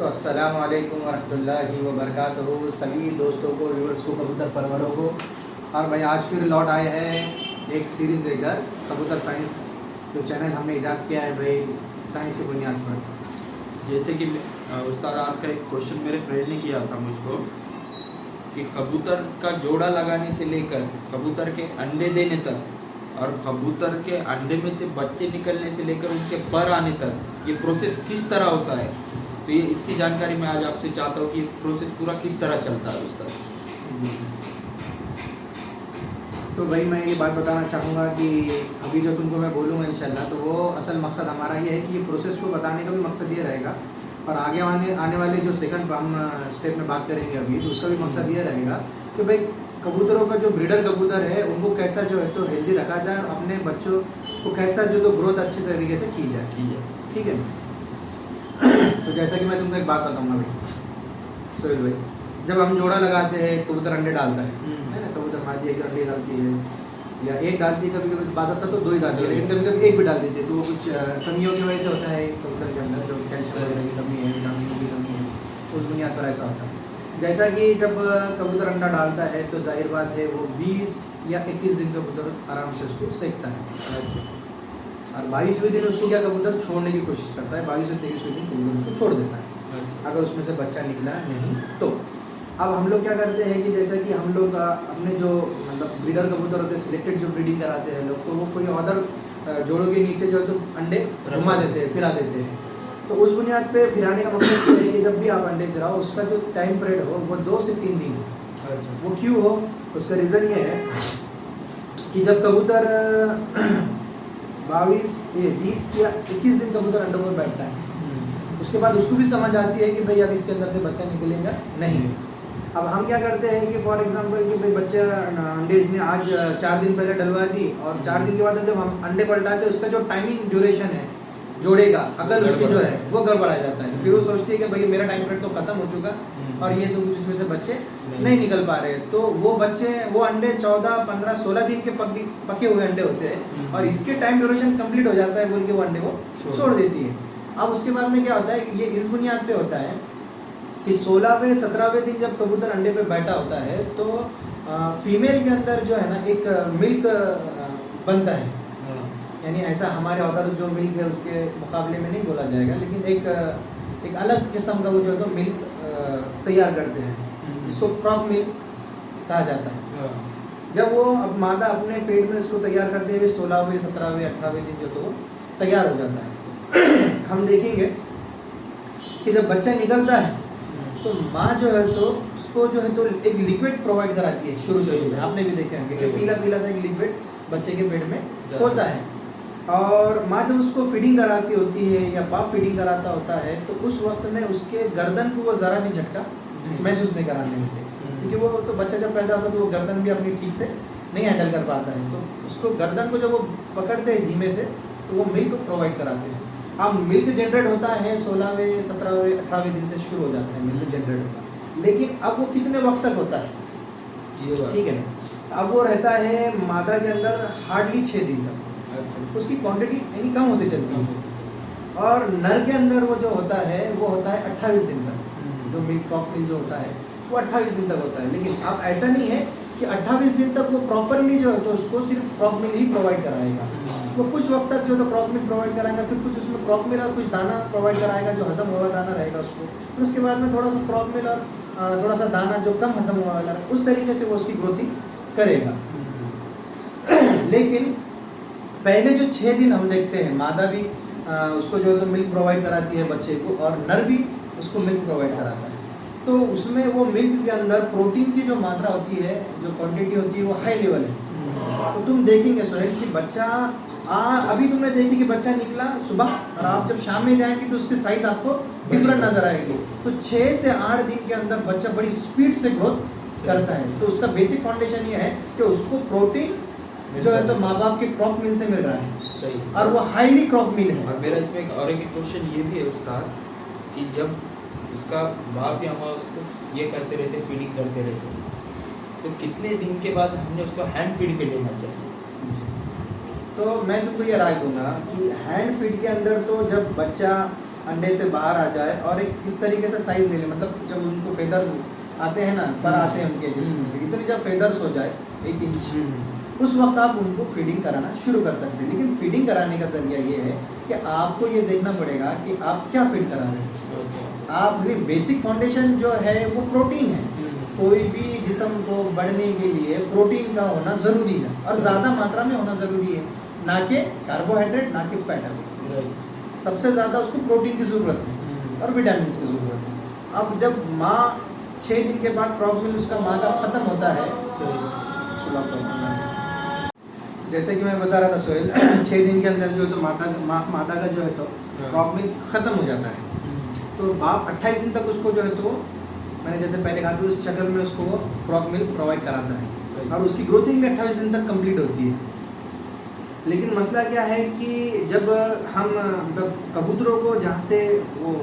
अस्सलामु अलैकुम वरहमतुल्लाहि वबरकातुहू। सभी दोस्तों को, व्यूअर्स को, कबूतर परवरों को। और भाई आज फिर लौट आए हैं एक सीरीज़ देकर, कबूतर साइंस जो चैनल हमने ईजाद किया है भाई साइंस की बुनियाद पर। जैसे कि उस्ताद आज का एक क्वेश्चन मेरे फ्रेंड ने किया था मुझको कि कबूतर का जोड़ा लगाने से लेकर कबूतर के अंडे देने तक और कबूतर के अंडे में से बच्चे निकलने से लेकर उनके पर आने तक ये प्रोसेस किस तरह होता है। तो ये इसकी जानकारी मैं आज आपसे चाहता हूँ कि प्रोसेस पूरा किस तरह चलता है उस्ताद। तो भाई मैं ये बात बताना चाहूँगा कि अभी जो तुमको मैं बोलूँगा इंशाल्लाह, तो वो असल मकसद हमारा ये है कि ये प्रोसेस को बताने का भी मकसद ये रहेगा, और आगे आने वाले जो सेकंड हम स्टेप में बात करेंगे अभी, तो उसका भी मकसद ये रहेगा कि भाई कबूतरों का जो ब्रीडर कबूतर है उनको कैसा जो है तो हेल्दी रखा जाए और अपने बच्चों को कैसा जो तो ग्रोथ अच्छे तरीके से की जाए। ठीक है। तो जैसा कि मैं तुमको एक बात बताऊँगा भाई सोहेल भाई, जब हम जोड़ा लगाते हैं कबूतर अंडे डालता है ना, कबूतर मादी एक अंडे डालती है या एक डालती है, कभी कभी बात आता तो दो ही डालती है, लेकिन कभी कभी एक भी डाल देती है। तो वो कुछ कमियों की वजह से होता है कबूतर के अंदर, जो कैल्शियम वगैरह की कमी है, विटामिन की कमी है, उस बुनियाद पर ऐसा होता है। जैसा कि जब कबूतर अंडा डालता है तो जाहिर बात है वो 20 या 21 दिन कबूतर आराम से उसको सेकता है, और 22वें दिन उसको क्या कबूतर छोड़ने की कोशिश करता है। 22 से 23वें दिन कबूतर उसको छोड़ देता है अगर उसमें से बच्चा निकला नहीं तो। अब हम लोग क्या करते हैं कि जैसा कि हम लोग अपने जो मतलब ब्रीडर कबूतर होते हैं, सिलेक्टेड जो ब्रीडिंग कराते हैं लोग, तो वो कोई अदर जोड़ों के नीचे जो है तो अंडे घुमा देते हैं, फिरा देते हैं। तो उस बुनियाद पे फिराने का मतलब ये है कि जब भी आप अंडे फिराओ उसका जो टाइम पीरियड हो वो 2 से 3 दिन हो। वो क्यों हो, उसका रीज़न ये है कि जब कबूतर 20 या 21 दिन कबूतर अंडों पर बैठता है, उसके बाद उसको भी समझ आती है कि भाई अब इसके अंदर से बच्चा निकलेगा नहीं। अब हम क्या करते हैं कि फॉर एग्जांपल कि भाई बच्चा अंडे इसने आज 4 दिन पहले डलवा दी, और 4 दिन के बाद जब हम अंडे पलटाते हैं उसका जो टाइमिंग ड्यूरेशन है जोड़े का, अगर उसकी जो है वो गड़बड़ा जाता है, फिर वो सोचती है कि भाई मेरा टाइम पीरियड तो खत्म हो चुका और ये तो इसमें से बच्चे नहीं निकल पा रहे। तो वो बच्चे वो अंडे 14, 15, 16 दिन के पके हुए अंडे होते हैं, और इसके टाइम ड्यूरेशन कंप्लीट हो जाता है बोल के वो अंडे को छोड़ देती है। अब उसके बाद में क्या होता है कि ये इस बुनियाद पे होता है कि 16वें 17वें दिन जब कबूतर अंडे पे बैठा होता है तो फीमेल के अंदर जो है ना एक मिल्क बनता है, यानी ऐसा हमारे अदर जो मिल्क है उसके मुकाबले में नहीं बोला जाएगा, लेकिन एक अलग किस्म का वो जो है तो मिल्क तैयार करते हैं, जिसको क्रॉप मिल्क कहा जाता है। जब वो अब मादा अपने पेट में इसको तैयार करते हुए 16वें 17वें 18वें दिन जो तो तैयार हो जाता है। हम देखेंगे कि जब बच्चा निकलता है तो माँ जो है तो उसको जो है तो एक लिक्विड प्रोवाइड कराती है शुरू में, आपने भी देखे होंगे कि पीला पीला सा एक लिक्विड बच्चे के पेट में होता है, और माँ जब उसको फीडिंग कराती होती है या बाप फीडिंग कराता होता है तो उस वक्त में उसके गर्दन को वो ज़रा भी झटका महसूस नहीं कराने देते, क्योंकि वो तो बच्चा जब पैदा होता है तो वो गर्दन भी अपनी ठीक से नहीं हैंडल कर पाता है। तो उसको गर्दन को जब वो पकड़ते हैं धीमे से तो वो मिल्क प्रोवाइड कराते हैं। अब मिल्क जनरेट होता है 16वें 17वें 18वें दिन से शुरू हो जाता है मिल्क जनरेट होता है, लेकिन अब वो कितने वक्त तक होता है, ठीक है। अब वो रहता है मादा के अंदर हार्डली 6 दिन तक, उसकी क्वांटिटी यानी कम होती चलती है, और नर के अंदर वो जो होता है वो होता है 28 दिन तक। जो मिल्क क्रॉप मिल्क जो होता है वो 28 दिन तक होता है, लेकिन अब ऐसा नहीं है कि 28 दिन तक वो प्रॉपरली जो है तो उसको सिर्फ क्रॉप मिल्क ही प्रोवाइड कराएगा। वो कुछ वक्त तक जो है तो क्रॉप मिल्क प्रोवाइड कराएगा, फिर कुछ उसमें क्रॉप मिल्क और कुछ दाना प्रोवाइड कराएगा जो हजम हुआ दाना रहेगा उसको, फिर उसके बाद में थोड़ा सा क्रॉप मिल्क और थोड़ा सा दाना जो कम हजम हुआ वाला है, उस तरीके से वो उसकी ग्रोथिंग करेगा। लेकिन पहले जो 6 दिन हम देखते हैं मादा भी उसको जो है तो मिल्क प्रोवाइड कराती है बच्चे को, और नर भी उसको मिल्क प्रोवाइड कराता है। तो उसमें वो मिल्क के अंदर प्रोटीन की जो मात्रा होती है, जो क्वांटिटी होती है वो हाई लेवल है। तो तुम देखेंगे सोहेल कि बच्चा अभी तुमने देखी कि बच्चा निकला सुबह, और आप जब शाम में जाएंगे तो उसके साइज आपको डिफरेंट नजर आएगी। तो 6 से 8 दिन के अंदर बच्चा बड़ी स्पीड से ग्रोथ करता है। तो उसका बेसिक फाउंडेशन ये है कि उसको प्रोटीन जो है तो माँ बाप के क्रॉप मिल से मिल रहा है, और वो हाईली क्रॉप मिल है। और मेरा इसमें और एक क्वेश्चन ये भी है उस्ताद कि जब उसका बाप या माँ उसको ये करते रहते, फीडिंग करते रहते, तो कितने दिन के बाद हमने उसको हैंड फीड पे लेना चाहिए? तो मैं तुमको ये राय दूंगा कि हैंड फीड के अंदर तो जब बच्चा अंडे से बाहर आ जाए और एक इस तरीके से साइज ले ले, मतलब जब उनको फेदर आते हैं ना, पर आते हैं उनके जिसम पे, इतनी जब फेदर्स हो जाए 1 इंच, उस वक्त आप उनको फीडिंग कराना शुरू कर सकते हैं। लेकिन फीडिंग कराने का जरिया ये है कि आपको ये देखना पड़ेगा कि आप क्या फीड करा रहे हैं। आपकी बेसिक फाउंडेशन जो है वो प्रोटीन है। कोई भी जिस्म को बढ़ने के लिए प्रोटीन का होना ज़रूरी है और ज़्यादा मात्रा में होना ज़रूरी है, ना कि कार्बोहाइड्रेट, ना कि फैट। सबसे ज़्यादा उसको प्रोटीन की ज़रूरत है और विटामिन की ज़रूरत है। अब जब माँ 6 दिन के बाद क्रॉप मिल्क उसका माँ का ख़त्म होता है, जैसे कि मैं बता रहा था सोहेल, 6 दिन के अंदर जो है तो माता का जो है तो क्रॉप मिल्क ख़त्म हो जाता है। तो बाप 28 दिन तक उसको जो है तो, मैंने जैसे पहले कहा था, उस शक्ल में उसको क्रॉप मिल्क प्रोवाइड कराता है और उसकी ग्रोथिंग भी 28 दिन तक कंप्लीट होती है। लेकिन मसला क्या है कि जब हम कबूतरों को जहाँ से वो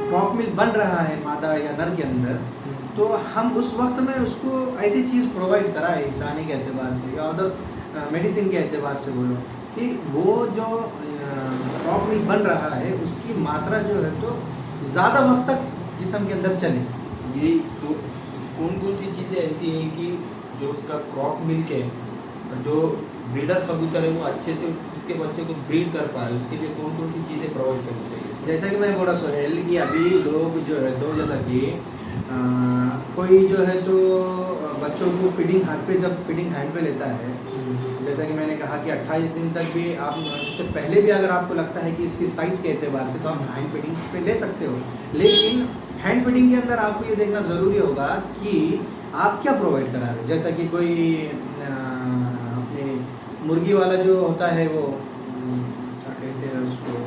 क्रॉप मिल्क बन रहा है मादा या नर के अंदर, तो हम उस वक्त में उसको ऐसी चीज़ प्रोवाइड कराए दाने के एतबार से या अदर मेडिसिन के एतबार से बोलो कि वो जो क्रॉप मिल्क बन रहा है उसकी मात्रा जो है तो ज़्यादा वक्त तक जिस्म के अंदर चले। ये तो कौन कौन सी चीज़ें ऐसी हैं कि जो उसका क्रॉप मिल्क है, जो ब्रीडर कबूतर है वो अच्छे से उसके बच्चे को ब्रीड कर पाए, उसके लिए कौन कौन सी चीज़ें प्रोवाइड करनी चाहिए? जैसा कि मैं बोला सोहेल कि अभी लोग जो है तो जैसा कि कोई जो है तो बच्चों को फीडिंग हाथ पे, जब फीडिंग हैंड पे लेता है, जैसा कि मैंने कहा कि 28 दिन तक भी आप, इससे पहले भी अगर आपको लगता है कि इसकी साइज़ के एतबार से, तो आप हैंड फीडिंग पे ले सकते हो। लेकिन हैंड फीडिंग के अंदर आपको ये देखना ज़रूरी होगा कि आप क्या प्रोवाइड करा रहे हो। जैसा कि कोई अपने मुर्गी वाला जो होता है वो क्या कहते हैं उसको,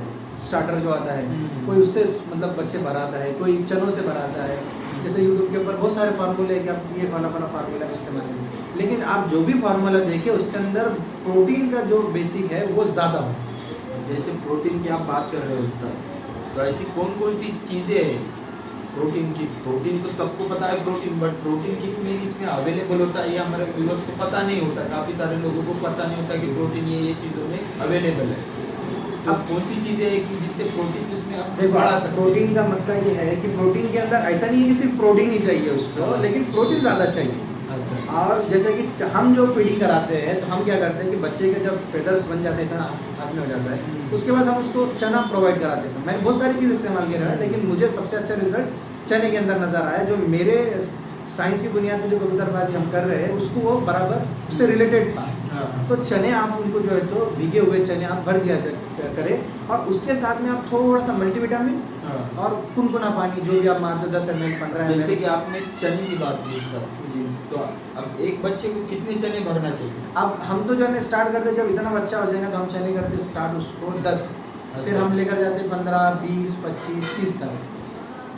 स्टार्टर जो आता है, कोई उससे मतलब बच्चे भराता है, कोई चनों से भराता है। जैसे यूट्यूब के ऊपर बहुत सारे फार्मूले हैं कि आप ये फला फार्मूला इस्तेमाल करें, लेकिन आप जो भी फार्मूला देखें उसके अंदर प्रोटीन का जो बेसिक है वो ज़्यादा हो। जैसे प्रोटीन की आप बात कर रहे हो उसका, तो ऐसी कौन कौन सी चीज़ें हैं प्रोटीन की? प्रोटीन तो सबको पता है प्रोटीन, बट प्रोटीन किसमें अवेलेबल होता है ये हमारे व्यूअर्स को पता नहीं होता। काफ़ी सारे लोगों को पता नहीं होता कि प्रोटीन ये चीज़ों में अवेलेबल है। अब कौन सी चीज़ें हैं कि जिससे प्रोटीन उसमें आप बढ़ा सकते हैं? प्रोटीन का मसला ये है कि प्रोटीन के अंदर ऐसा नहीं है कि सिर्फ प्रोटीन ही चाहिए उसको, लेकिन प्रोटीन ज़्यादा चाहिए। अच्छा। और जैसे कि हम जो फीडिंग कराते हैं तो हम क्या करते हैं कि बच्चे के जब फेदर्स बन जाते हैं, हाथ में हो जाता है, उसके बाद हम उसको चना प्रोवाइड कराते हैं। मैंने बहुत सारी चीज़ इस्तेमाल किया है, लेकिन मुझे सबसे अच्छा रिजल्ट चने के अंदर नज़र आया। जो मेरे साइंस की बुनियाद पर जो कबूतरबाजी हम कर रहे हैं उसको वो बराबर उससे रिलेटेड था। तो चने आप उनको जो है तो भीगे हुए चने आप भर दिया करें और उसके साथ में आप थोड़ा सा मल्टीविटामिन और कुनकुना पानी जो भी आप मारते 10 ml 15 ml। जैसे कि आपने चने की बात की जी, तो अब एक बच्चे को कितने चने भरना चाहिए? अब हम तो जो है स्टार्ट करते जब इतना बच्चा हो जाएगा तो हम चने करते स्टार्ट उसको 10, फिर हम लेकर जाते 15, 20, 25, 30 तक।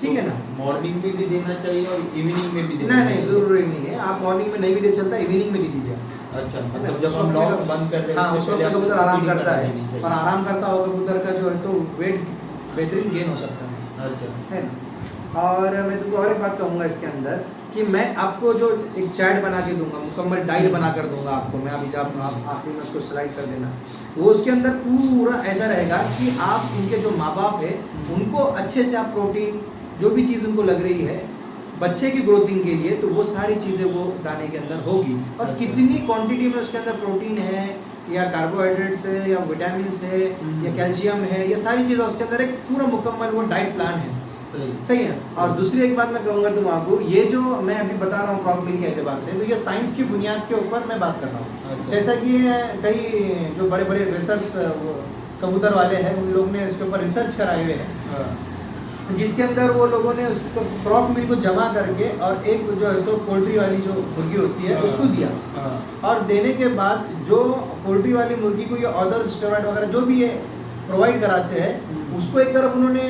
ठीक है ना? मॉर्निंग में भी देना चाहिए और इवनिंग में भी देना? नहीं, जरूरी नहीं है। आप मॉर्निंग में नहीं भी दे चलता, इवनिंग में भी दीजिए। अच्छा, मतलब जब हम लॉक बंद कर रहे हैं, हाँ, उस वक्त कबूतर आराम करता है और आराम करता हो कबूतर का जो है तो वेट बेहतरीन गेन हो सकता है। अच्छा, है ना? और मैं तुमको और एक बात कहूँगा इसके अंदर कि मैं आपको जो एक चार्ट बना के दूंगा, मुकम्मल डाइट बना कर दूंगा आपको मैं, अभी जब आप आखिर में उसको स्लाइड कर देना, वो उसके अंदर पूरा ऐसा रहेगा कि आप उनके जो माँ बाप है उनको अच्छे से आप प्रोटीन जो भी चीज़ उनको लग रही है बच्चे की ग्रोथिंग के लिए, तो वो सारी चीज़ें वो दाने के अंदर होगी। और कितनी क्वांटिटी में उसके अंदर प्रोटीन है या कार्बोहाइड्रेट्स है या विटामिन है या कैल्शियम है, ये सारी चीज़ें उसके अंदर एक पूरा मुकम्मल वो डाइट प्लान है। सही है। और दूसरी एक बात मैं कहूँगा तुम आपको, ये जो मैं अभी बता रहा हूँ क्रॉप मिल्क के एतबार से, तो ये साइंस की बुनियाद के ऊपर मैं बात कर रहा हूँ। जैसा कि कई जो बड़े बड़े रिसर्च कबूतर वाले हैं उन लोग ने इसके ऊपर रिसर्च कराए हुए हैं, जिसके अंदर वो लोगों ने उसको क्रॉप मिल्क को जमा करके और एक जो है तो पोल्ट्री वाली जो मुर्गी होती है उसको दिया, और देने के बाद जो पोल्ट्री वाली मुर्गी को ये अदर स्टेरॉइड वगैरह जो भी ये प्रोवाइड कराते हैं, उसको एक तरफ उन्होंने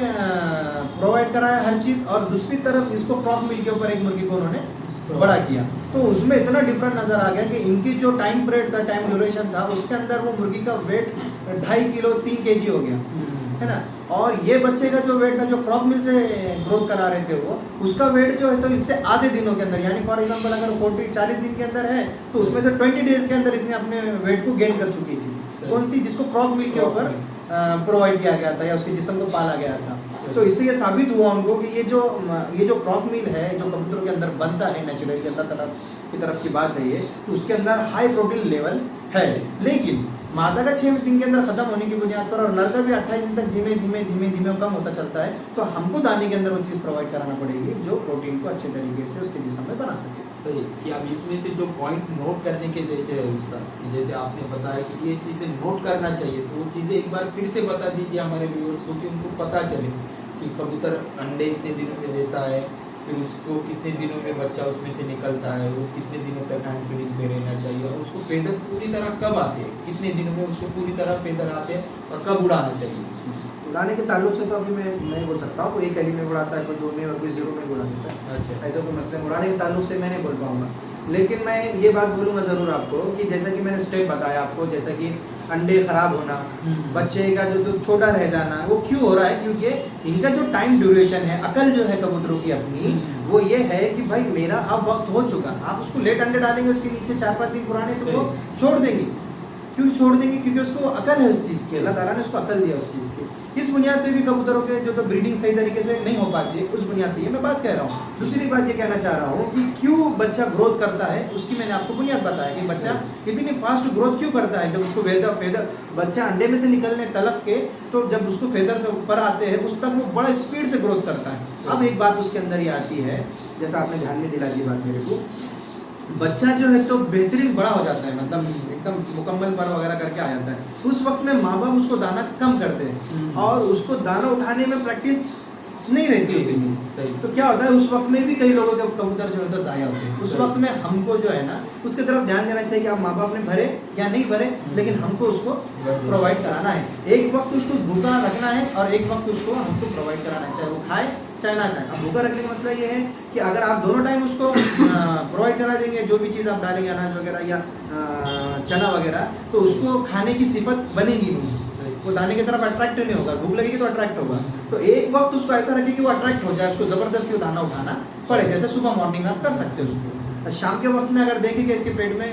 प्रोवाइड कराया हर चीज़, और दूसरी तरफ इसको क्रॉप मिल्क के ऊपर एक मुर्गी को उन्होंने बड़ा किया। तो उसमें इतना डिफरेंट नज़र आ गया कि इनकी जो टाइम पीरियड था, टाइम ड्यूरेशन था, उसके अंदर वो मुर्गी का वेट 2.5 किलो 3 kg हो गया, है ना। और ये बच्चे का जो वेट था जो क्रॉप मिल से ग्रोथ करा रहे थे वो, उसका वेट जो है तो इससे आधे दिनों के अंदर, यानी फॉर एग्जांपल अगर 40 दिन के अंदर है तो उसमें से 20 डेज के अंदर इसने अपने वेट को गेन कर चुकी थी। कौन सी? जिसको क्रॉप मिल के ऊपर प्रोवाइड किया गया था या उसके जिस्म को पाला गया था। तो इससे ये साबित हुआ उनको कि ये जो क्रॉक मील है जो कबूतरों के अंदर बनता है नेचुरली, अल्लाह ताला की तरफ की बात है ये, तो उसके अंदर हाई प्रोटीन लेवल है। लेकिन मादा का 6 दिन के अंदर खत्म होने की बुनियाद पर और नर का भी 28 दिन तक धीमे धीमे धीमे धीमे कम होता चलता है, तो हमको दाने के अंदर वो चीज़ प्रोवाइड कराना पड़ेगी जो प्रोटीन को अच्छे तरीके से उसके जिस्म में बना सके। सही कि अब इसमें से जो पॉइंट नोट करने के जैसे उसका कि जैसे आपने बताया कि ये चीज़ें नोट करना चाहिए, तो वो चीज़ें एक बार फिर से बता दीजिए हमारे व्यूअर्स को कि उनको पता चले कि कबूतर अंडे इतने दिनों में देता है, फिर उसको कितने दिनों में बच्चा उसमें से निकलता है, वो कितने दिनों तक हैंड फीडिंग पे रहना चाहिए, और उसको फेदर पूरी तरह कब आते हैं, कितने दिनों में उसको पूरी तरह फेदर आते हैं और कब उड़ाना चाहिए। उड़ाने के ताल्लुक से तो अभी मैं नहीं बोल सकता हूँ, कोई एक अली में उड़ाता है, कोई 2 में और कोई 0 में उड़ा देता है, अच्छा, ऐसा कोई मसला उड़ाने के ताल्लुक से मैं नहीं बोल पाऊंगा। लेकिन मैं ये बात बोलूँगा ज़रूर आपको कि जैसा कि मैंने स्टेप बताया आपको, जैसा कि अंडे खराब होना, बच्चे का जो छोटा रह जाना, वो क्यों हो रहा है, क्योंकि इनका जो टाइम ड्यूरेशन है, अकल जो है कबूतरों की अपनी, वो ये है कि भाई मेरा अब वक्त हो चुका। आप उसको लेट अंडे डालेंगे, उसके नीचे 4-5 दिन पुराने, तो वो छोड़ देंगे। क्यों छोड़ देंगे? क्योंकि उसको अकल है उस चीज़ की, अल्लाह ताला ने उसको अकल दिया उस चीज़ की। इस बुनियाद पे भी कबूतरों के जो ब्रीडिंग सही तरीके से नहीं हो पाती है, उस बुनियाद पे ये मैं बात कह रहा हूँ। दूसरी बात ये कहना चाह रहा हूँ कि क्यों बच्चा ग्रोथ करता है, उसकी मैंने आपको बुनियाद बताया कि बच्चा इतनी फास्ट ग्रोथ क्यों करता है। जब उसको फेदर बच्चा अंडे में से निकलने तलक के, तो जब उसको फेदर से ऊपर आते हैं उस तक वो बड़ा स्पीड से ग्रोथ करता है। अब एक बात उसके अंदर ही आती है, जैसा आपने ध्यान में दिला दी बात मेरे को, बच्चा जो है तो बेहतरीन बड़ा हो जाता है, मतलब एकदम मुकम्मल पर वगैरह करके आ जाता है। उस वक्त में माँ बाप उसको दाना कम करते हैं और उसको दाना उठाने में प्रैक्टिस नहीं रहती होती। तो क्या होता है, उस वक्त में भी कई लोगों के कबूतर जो है तो ज़ाया होते हैं। उस वक्त में हमको जो है ना उसके तरफ ध्यान देना चाहिए कि आप माँ बाप ने भरे या नहीं भरे, लेकिन हमको उसको प्रोवाइड कराना है। एक वक्त उसको भूखा रखना है और एक वक्त उसको हमको प्रोवाइड कराना है, चाहे वो खाए चाहे ना खाए। अब भूखा रखने का मसला ये है कि अगर आप दोनों टाइम उसको प्रोवाइड करा देंगे, जो भी चीज़ आप डालेंगे अनाज वगैरह या चना वगैरह, तो उसको खाने की सिफत बनेगी नहीं, वो दाने की तरफ अट्रैक्ट नहीं होगा। भूख लगेगी तो अट्रैक्ट होगा। तो एक वक्त उसको ऐसा रखे कि वो अट्रैक्ट हो जाए, उसको ज़बरदस्ती वो दाना उठाना पड़े। जैसे सुबह मॉर्निंग में आप कर सकते हो उसको, शाम के वक्त में अगर देखें कि इसके पेट में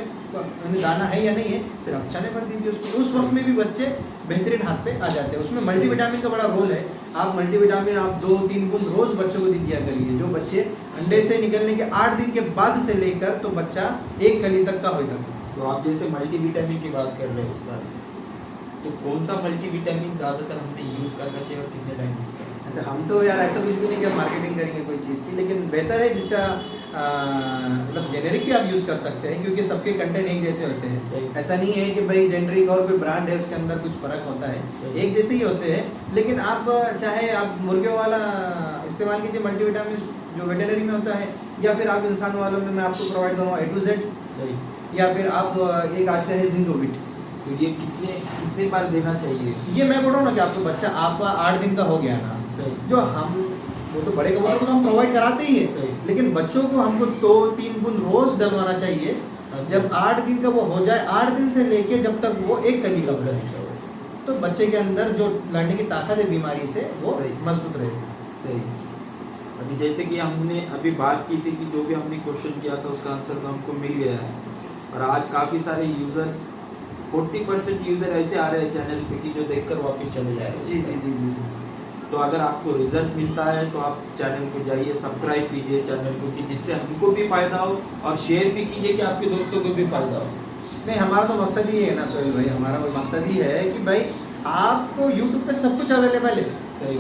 दाना है या नहीं है, फिर आप चने भर दीजिए उसको। उस वक्त में भी बच्चे बेहतरीन हाथ पे आ जाते हैं। उसमें मल्टीविटामिन का बड़ा रोल है। आप मल्टीविटामिन आप 2-3 बूंद रोज बच्चों को दिया करिए। जो बच्चे अंडे से निकलने के 8 दिन के बाद से लेकर तो बच्चा 1 कली तक का हो तक। तो आप जैसे मल्टीविटामिन की बात कर रहे हैं उस बार, तो कौन सा मल्टीविटामिन ज़्यादातर हमने यूज़ करना चाहिए और कितने टाइम यूज़ करना चाहिए? हम तो यार ऐसा कुछ भी नहीं कि मार्केटिंग करेंगे कोई चीज़ की, लेकिन बेहतर है जिसका मतलब जेनेरिक भी आप यूज़ कर सकते हैं, क्योंकि सबके कंटेंट एक जैसे होते हैं। ऐसा नहीं है कि भाई जेनेरिक और कोई ब्रांड है उसके अंदर कुछ फ़र्क होता है, एक जैसे ही होते हैं। लेकिन आप चाहे आप मुर्गे वाला इस्तेमाल कीजिए मल्टीविटामिन जो वेटरनरी में होता है, या फिर आप इंसान वालों में मैं आपको प्रोवाइड करूँगा A to Z, या फिर आप एक आते हैं जिंगोविट। तो ये कितने बार देना चाहिए? ये मैं बोल रहा हूँ ना कि आपको बच्चा आपका 8 दिन का हो गया ना, जो हम वो तो बड़े कबूतर को तो हम प्रोवाइड कराते ही है, लेकिन बच्चों को हमको 2-3 बूंद रोज डलवाना चाहिए। जब 8 दिन का वो हो जाए, 8 दिन से लेके जब तक वो 1 कली का हो जाए, तो बच्चे के अंदर जो लड़ने की ताकत है बीमारी से वो मजबूत रहेगी। सही। अभी जैसे कि हमने अभी बात की थी कि जो भी हमने क्वेश्चन किया था उसका आंसर तो हमको मिल गया है, और आज काफ़ी सारे यूज़र्स 40% यूज़र ऐसे आ रहे हैं चैनल पे कि जो देखकर वापस चले जा रहे हैं। जी जी जी जी। तो अगर आपको रिजल्ट मिलता है तो आप चैनल को जाइए, सब्सक्राइब कीजिए चैनल को, कि जिससे हमको भी फ़ायदा हो, और शेयर भी कीजिए कि आपके दोस्तों को भी फ़ायदा हो। नहीं, हमारा तो मकसद ही है ना सोहेल भाई, हमारा वो मकसद ही है कि भाई आपको यूट्यूब पे सब कुछ अवेलेबल है,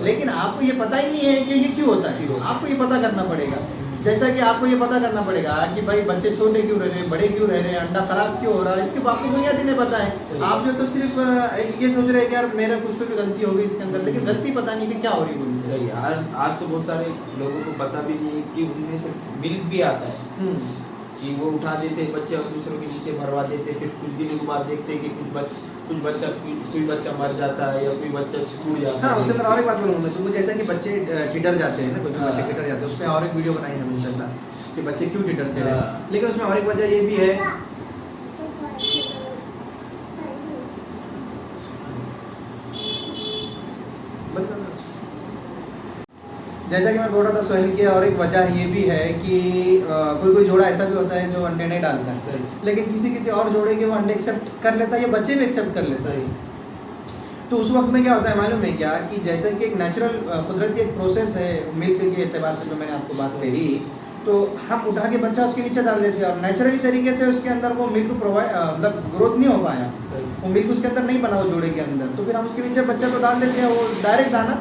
लेकिन आपको ये पता ही नहीं है कि ये क्यों होता है। आपको ये पता करना पड़ेगा। जैसा कि आपको ये पता करना पड़ेगा कि भाई बच्चे छोटे क्यों रह रहे हैं, बड़े क्यों रह रहे हैं, अंडा खराब क्यों हो रहा है, इसके आपको बुनियादी नहीं पता है। आप जो तो सिर्फ ये सोच रहे हैं कि यार मेरा कुछ तो भी गलती होगी इसके अंदर, लेकिन गलती पता नहीं कि क्या हो रही है। सही। आज तो बहुत सारे लोगों को पता भी नहीं है कि उनमें से मिल्क भी आता है, कि वो उठा देते बच्चे और दूसरों के नीचे भरवा देते, फिर कुछ दिनों के बाद देखते हैं कि कोई बच्चा मर जाता है या कोई बच्चा छूट जाता है। हाँ, उसके अंदर और एक बात बोलूँगा मैं तुमको, जैसा कि बच्चे टिटर जाते हैं ना, कुछ बच्चे टिटर जाते हैं, उसमें और एक वीडियो बनाई है इंशाल्लाह कि बच्चे क्यों टिटरते हैं। लेकिन उसमें और एक वजह ये भी है, जैसा कि मैं बोल रहा था सोहेल की, और एक वजह ये भी है कि कोई जोड़ा ऐसा भी होता है जो अंडे नहीं डालता है, लेकिन किसी और जोड़े के वो अंडे एक्सेप्ट कर लेता है या बच्चे भी एक्सेप्ट कर लेता है। तो उस वक्त में क्या होता है मालूम है क्या, कि जैसे कि एक नेचुरल कुदरती एक प्रोसेस है मिल्क के एतबार से जो मैंने आपको बात कही, तो हम उठा के बच्चा उसके नीचे डाल देते हैं और नेचुरली तरीके से उसके अंदर वो मिल्क प्रोवाइड मतलब ग्रोथ नहीं हो पाया, वो मिल्क उसके अंदर नहीं बना वो जोड़े के अंदर, तो फिर हम उसके नीचे बच्चे को डाल देते हैं, वो डायरेक्ट दाना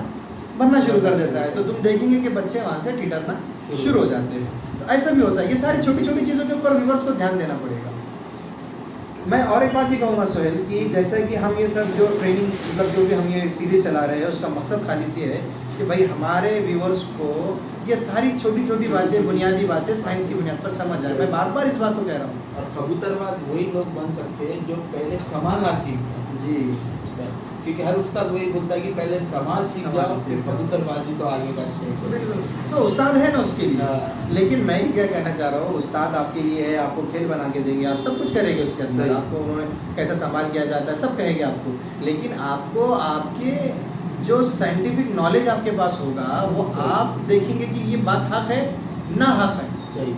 बनना शुरू कर देता है। तो तुम देखेंगे कि बच्चे वहाँ से टीटरना शुरू हो जाते हैं। तो ऐसा भी होता है, ये सारी छोटी छोटी चीज़ों के ऊपर व्यूअर्स को ध्यान देना पड़ेगा। मैं और एक बात ये कहूँगा सोहेल, कि जैसे कि हम ये सब जो ट्रेनिंग मतलब जो भी हम ये सीरीज चला रहे हैं, उसका मकसद खाली सी है कि भाई हमारे व्यूअर्स को ये सारी छोटी छोटी बातें, बुनियादी बातें साइंस की बुनियाद पर समझ आए। मैं बार बार इस बात को कह रहा हूँ। और कबूतरबाज वही लोग बन सकते हैं जो पहले संभालना सीख जी, क्योंकि हर उस्ताद वही बोलता है कि पहले संभाल सीख जाओ, फिर कबूतरबाजी तो आगे का स्टेप है। तो उस्ताद है ना उसके लिए। हाँ। लेकिन मैं ही क्या कहना चाह रहा हूँ, उस्ताद आपके लिए है, आपको खेल बना के देंगे, आप सब कुछ करेंगे उसके अंदर, सही। आपको उन्होंने कैसे संभाल किया जाता है सब कहेंगे आपको, लेकिन आपको आपके जो साइंटिफिक नॉलेज आपके पास होगा वो आप देखेंगे कि ये बात हक है ना हक है। सही।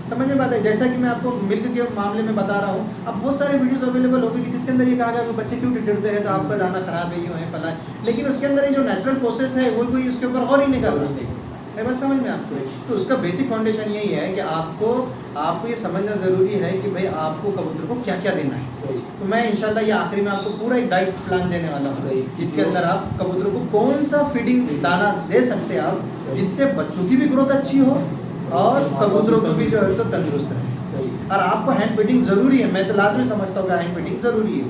समझ में बात है। जैसा कि मैं आपको मिल्क के मामले में बता रहा हूँ, अब बहुत सारे वीडियोस अवेलेबल होंगे कि जिसके अंदर ये कहा गया कि बच्चे क्यों टिटरते हैं, तो आपका दाना खराब है, यूँ है फला है, लेकिन उसके अंदर ये जो नेचुरल प्रोसेस है वो कोई उसके ऊपर और ही नहीं कर रहा। मैं बात समझ में आपको, तो उसका बेसिक फाउंडेशन यही है कि आपको ये समझना ज़रूरी है कि भाई आपको कबूतर को क्या क्या देना है। तो मैं इंशाल्लाह ये आखिरी में आपको पूरा एक डाइट प्लान देने वाला हूँ, जिसके अंदर आप कबूतरों को कौन सा फीडिंग दाना दे सकते हैं आप, जिससे बच्चों की भी ग्रोथ अच्छी हो और कबूतरों को भी जो है तो तंदुरुस्त रहे। और आपको हैंड फीडिंग ज़रूरी है, मैं तो लाजमी समझता हूँ कि हैंड फीडिंग ज़रूरी है।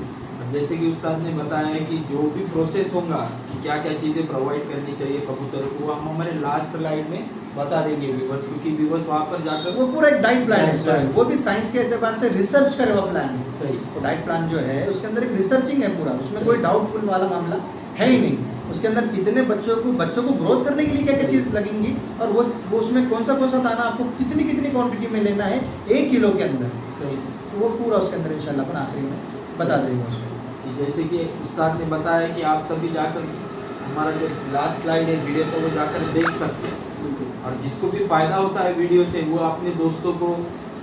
जैसे कि उस्ताद ने बताया है कि जो भी प्रोसेस होगा कि क्या क्या चीज़ें प्रोवाइड करनी चाहिए कबूतर को, वो हम हमारे लास्ट स्लाइड में बता देंगे व्यूअर्स, क्योंकि व्यूअर्स वहाँ पर जाकर वो पूरा एक डाइट प्लान Diet है, plan। वो भी साइंस के एतबार से रिसर्च करे हुआ प्लान है। सही। तो डाइट प्लान जो है उसके अंदर एक रिसर्चिंग है पूरा, उसमें कोई डाउटफुल वाला मामला है ही नहीं। उसके अंदर कितने बच्चों को ग्रोथ करने के लिए क्या क्या चीज़ लगेंगी, और वो उसमें कौन सा दाना आपको कितनी क्वांटिटी में लेना है 1 किलो के अंदर। सही। तो वो पूरा उसके अंदर इंशाल्लाह अपन आखिरी में बता देंगे उसको। जैसे कि उस्ताद ने बताया कि आप सभी जाकर हमारा जो लास्ट स्लाइड है वीडियो, तो वो जाकर देख सकते हैं, और जिसको भी फ़ायदा होता है वीडियो से वो अपने दोस्तों को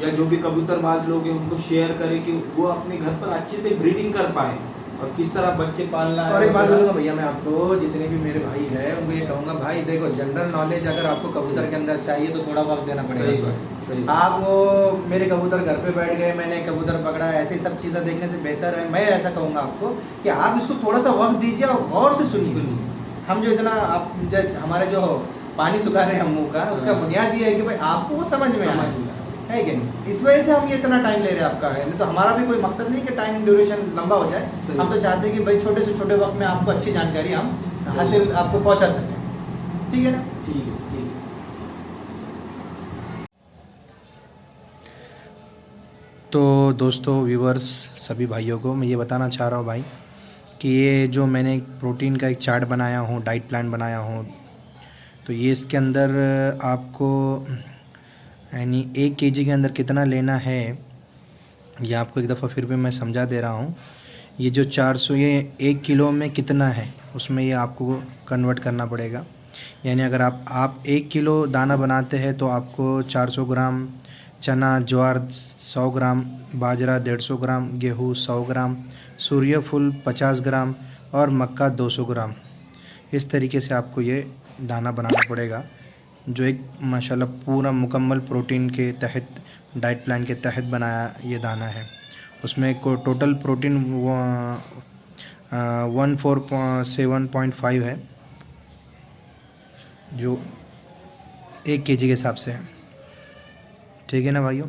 या जो भी कबूतरबाज लोग हैं उनको शेयर करें कि वो अपने घर पर अच्छे से ब्रीडिंग कर पाए और किस तरह बच्चे पालना है। और एक बात बोलूँगा भैया, मैं आपको जितने भी मेरे भाई हैं उनको ये कहूँगा, भाई देखो जनरल नॉलेज अगर आपको कबूतर के अंदर चाहिए तो थोड़ा वक्त देना पड़ेगा। सही। आप वो मेरे कबूतर घर पे बैठ गए, मैंने कबूतर पकड़ा, ऐसे सब चीज़ें देखने से बेहतर है, मैं ऐसा कहूँगा आपको कि आप इसको थोड़ा सा वक्त दीजिए और गौर से सुनिए। हम जो इतना आप हमारे जो पानी सुखा रहे हैं हम मुँह का, उसका बुनियाद ये है कि भाई आपको वो समझ में आए, है कि नहीं। इस वजह से हम ये इतना टाइम ले रहे हैं आपका, है नहीं तो हमारा भी कोई मकसद नहीं कि टाइम ड्यूरेशन लंबा हो जाए। हम तो चाहते हैं कि भाई छोटे से छोटे वक्त में आपको अच्छी जानकारी हम हासिल आपको पहुंचा सकें। ठीक है ना। ठीक है। तो दोस्तों, व्यूवर्स, सभी भाइयों को मैं ये बताना चाह रहा हूँ भाई कि ये जो मैंने प्रोटीन का एक चार्ट बनाया हूँ, डाइट प्लान बनाया हूँ, तो ये इसके अंदर आपको यानी 1 kg के अंदर कितना लेना है ये आपको एक दफ़ा फिर भी मैं समझा दे रहा हूँ। ये जो 400, ये 1 किलो में कितना है उसमें ये आपको कन्वर्ट करना पड़ेगा। यानी अगर आप 1 किलो दाना बनाते हैं तो आपको 400 ग्राम चना, ज्वार 100 ग्राम, बाजरा 150 ग्राम, गेहूँ 100 ग्राम, सूर्यफूल 50 ग्राम और मक्का 200 ग्राम, इस तरीके से आपको ये दाना बनाना पड़ेगा, जो एक माशाल्लाह पूरा मुकम्मल प्रोटीन के तहत, डाइट प्लान के तहत बनाया ये दाना है। उसमें को टोटल प्रोटीन 147.5 है, जो 1 kg के हिसाब से है। ठीक है ना भाइयों।